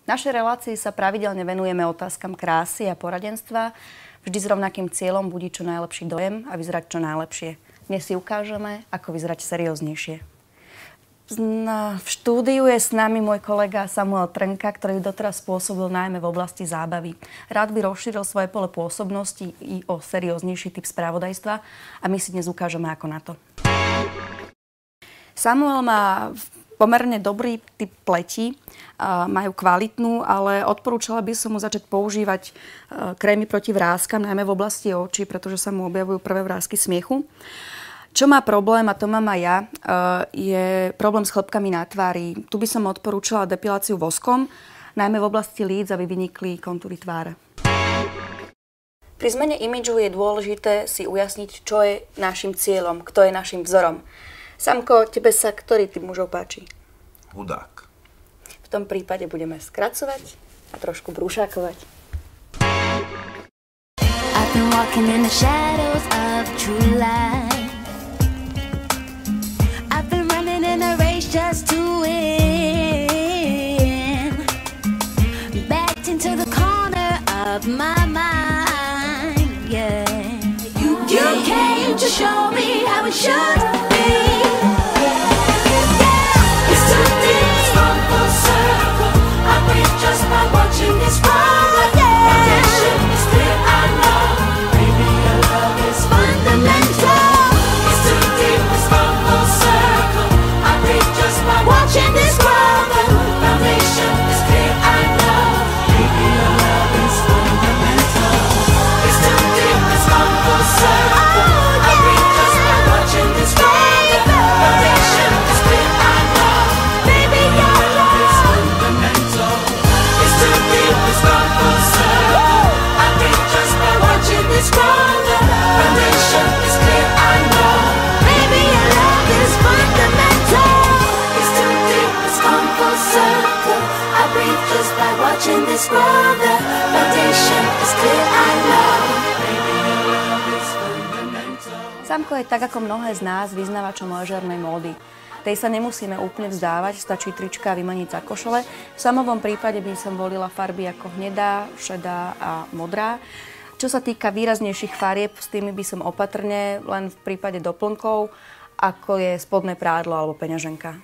V našej relácii sa pravidelne venujeme otázkam krásy a poradenstva, vždy s rovnakým cieľom budiť čo najlepší dojem a vyzerať čo najlepšie. Dnes si ukážeme, ako vyzerať serióznejšie. V štúdiu je s nami môj kolega Samuel Trnka, ktorý doteraz pôsobil najmä v oblasti zábavy. Rád by rozšíril svoje pole pôsobnosti i o serióznejší typ spravodajstva a my si dnes ukážeme, ako na to. Samuel má pomerne dobrý typ pleti, majú kvalitnú, ale odporúčala by som mu začať používať krémy proti vráskam, najmä v oblasti očí, pretože sa mu objavujú prvé vrásky smiechu. Čo má problém, a to mám aj ja, je problém s chlpkami na tvári. Tu by som odporúčala depiláciu voskom, najmä v oblasti líc, aby vynikli kontúry tváre. Pri zmene imidžu je dôležité si ujasniť, čo je našim cieľom, kto je našim vzorom. Samko, tebe sa ktorý typ mužov páči? Hudák. V tom prípade budeme skracovať a trošku brúšákovať. I've been walking in the shadows of true light. I've been running in a race just to win. Backed into the corner of my mind, yeah. You came to show me how it should be. Just by watching this world, foundation is clear, I know. Baby, your love is fundamental. It's too deep, it's gone full circle. I breathe just by watching this world. Foundation is clear, I know. Baby, your love is fundamental. It's too deep, it's gone full circle. I breathe just by watching this world. Foundation is clear, I know. Baby, your love is fundamental. It's gone full circle. I think just by watching this world, the foundation is clear, I know. Baby, your love is fundamental. It's too deep, it's gone full circle. I breathe just by watching this world, the foundation is clear, I know. Baby, your love is fundamental. Samko je tak ako mnohé z nás vyznávačom ležernej módy. Tej sa nemusíme úplne vzdávať, stačí trička vymaniť za košele. V samovom prípade by som volila farby ako hnedá, šedá a modrá. Čo sa týka výraznejších farieb, s tými by som opatrne, len v prípade doplnkov, ako je spodné prádlo alebo peňaženka.